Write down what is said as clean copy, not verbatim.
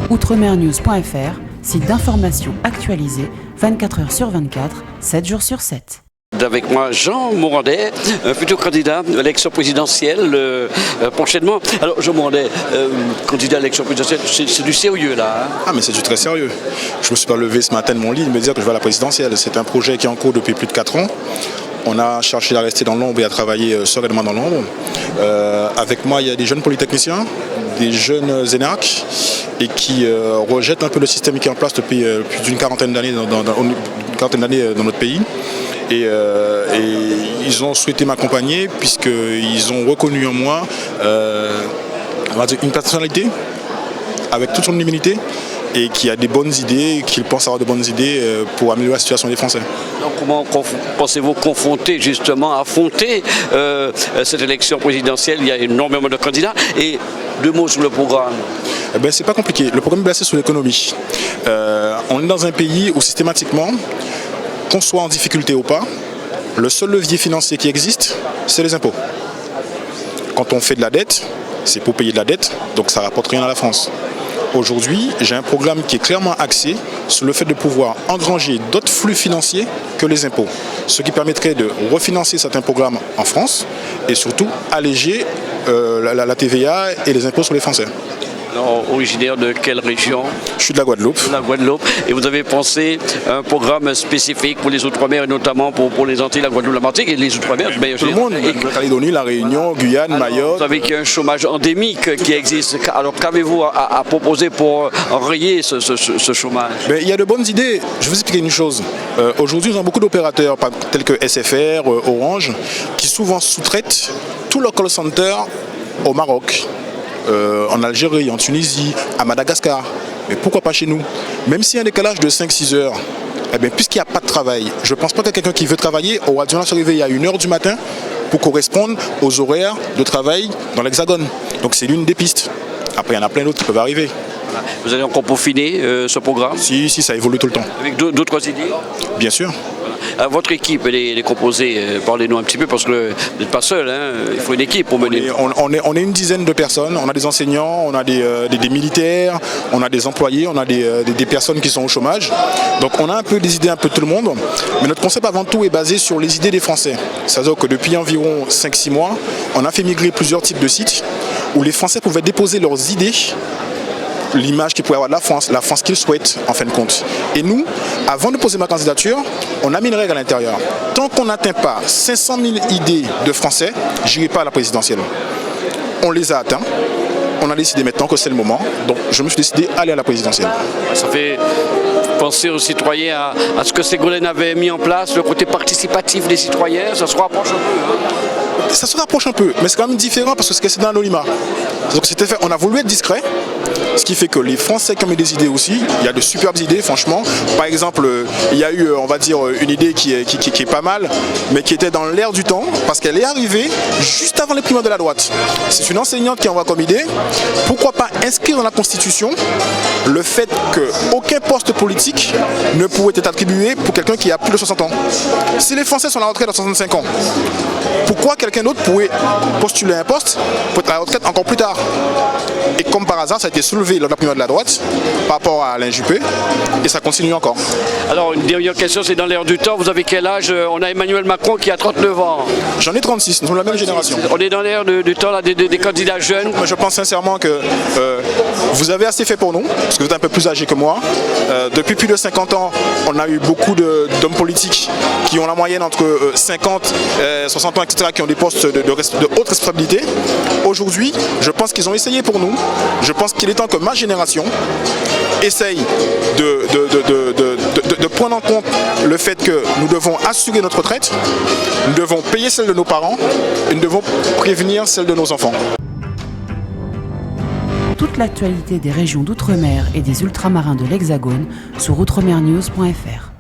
Outremernews.fr, site d'information actualisé 24 heures sur 24, 7 jours sur 7. Avec moi, Jean Morandet, futur candidat à l'élection présidentielle prochainement. Alors, Jean Morandet, candidat à l'élection présidentielle, c'est du sérieux là. Ah, mais c'est du très sérieux. Je me suis pas levé ce matin de mon lit de me dire que je vais à la présidentielle. C'est un projet qui est en cours depuis plus de 4 ans. On a cherché à rester dans l'ombre et à travailler sereinement dans l'ombre. Avec moi, il y a des jeunes polytechniciens, des jeunes énarques, et qui rejettent un peu le système qui est en place depuis plus d'une quarantaine d'années dans notre pays. Et ils ont souhaité m'accompagner puisqu'ils ont reconnu en moi on va dire une personnalité avec toute son humilité et qui a des bonnes idées, qu'il pense avoir de bonnes idées pour améliorer la situation des Français. Donc comment pensez-vous affronter cette élection présidentielle? Il y a énormément de candidats et 2 mots sur le programme. Eh ben, c'est pas compliqué. Le programme est basé sur l'économie. On est dans un pays où systématiquement, qu'on soit en difficulté ou pas, le seul levier financier qui existe, c'est les impôts. Quand on fait de la dette, c'est pour payer de la dette, donc ça ne rapporte rien à la France. Aujourd'hui, j'ai un programme qui est clairement axé sur le fait de pouvoir engranger d'autres flux financiers que les impôts, ce qui permettrait de refinancer certains programmes en France et surtout alléger la TVA et les impôts sur les Français. Alors, originaire de quelle région? Je suis de la Guadeloupe. La Guadeloupe. Et vous avez pensé un programme spécifique pour les Outre-mer et notamment pour les Antilles, la Guadeloupe, la Martinique et les Outre-mer? Tout le monde, la Calédonie, la Réunion, Guyane, Mayotte. Vous savez qu'il y a un chômage endémique qui existe. Alors qu'avez-vous à proposer pour enrayer ce chômage? Mais il y a de bonnes idées. Je vais vous expliquer une chose. Aujourd'hui, nous avons beaucoup d'opérateurs tels que SFR, Orange, qui souvent sous-traitent tout leur call center au Maroc. En Algérie, en Tunisie, à Madagascar. Mais pourquoi pas chez nous? Même s'il y a un décalage de 5-6 heures, eh bien, puisqu'il n'y a pas de travail, je ne pense pas que quelqu'un qui veut travailler aura dû se réveiller à 1h du matin pour correspondre aux horaires de travail dans l'Hexagone. Donc c'est l'une des pistes. Après, il y en a plein d'autres qui peuvent arriver. Vous allez encore peaufiner ce programme? Si, ça évolue tout le temps. Avec d'autres idées? Bien sûr. Votre équipe, elle est composée, parlez-nous un petit peu, parce que vous n'êtes pas seul, hein, il faut une équipe pour mener. On est une dizaine de personnes, on a des enseignants, on a des militaires, on a des employés, on a des personnes qui sont au chômage. Donc on a un peu des idées un peu de tout le monde, mais notre concept avant tout est basé sur les idées des Français. C'est-à-dire que depuis environ 5-6 mois, on a fait migrer plusieurs types de sites où les Français pouvaient déposer leurs idées, l'image qu'ils pouvaient avoir de la France qu'ils souhaitent en fin de compte. Et nous, avant de poser ma candidature, on a mis une règle à l'intérieur. Tant qu'on n'atteint pas 500 000 idées de Français, je n'irai pas à la présidentielle. On les a atteints. On a décidé maintenant que c'est le moment. Donc je me suis décidé d'aller à la présidentielle. Ça fait penser aux citoyens à ce que Ségolène avait mis en place, le côté participatif des citoyens. Ça se rapproche un peu. Hein. Ça se rapproche un peu, mais c'est quand même différent parce que c'est dans l'anonymat. Donc c'était fait, on a voulu être discret, ce qui fait que les Français qui ont mis des idées aussi, il y a de superbes idées franchement. Par exemple, il y a eu, on va dire, une idée qui est pas mal, mais qui était dans l'air du temps, parce qu'elle est arrivée juste avant les primaires de la droite. C'est une enseignante qui envoie comme idée, pourquoi pas inscrire dans la Constitution le fait qu'aucun poste politique ne pouvait être attribué pour quelqu'un qui a plus de 60 ans. Si les Français sont à la retraite à 65 ans, pourquoi quelqu'un d'autre pourrait postuler un poste pour être à la retraite encore plus tard? Et comme par hasard, ça a été soulevé lors de la primaire de la droite par rapport à Alain Juppé et ça continue encore. Alors une dernière question, c'est dans l'air du temps, vous avez quel âge? On a Emmanuel Macron qui a 39 ans. J'en ai 36, nous sommes la même génération. On est dans l'air du temps là, des candidats jeunes. Moi, je pense sincèrement que vous avez assez fait pour nous, parce que vous êtes un peu plus âgé que moi. Depuis plus de 50 ans, on a eu beaucoup d'hommes politiques qui ont la moyenne entre 50, 60 ans, etc., qui ont des postes de haute responsabilité. Aujourd'hui, je pense qu'ils ont essayé pour nous. Je pense qu'il est temps que ma génération essaye de prendre en compte le fait que nous devons assurer notre retraite, nous devons payer celle de nos parents et nous devons prévenir celle de nos enfants. Toute l'actualité des régions d'outre-mer et des ultramarins de l'Hexagone sur outremernews.fr.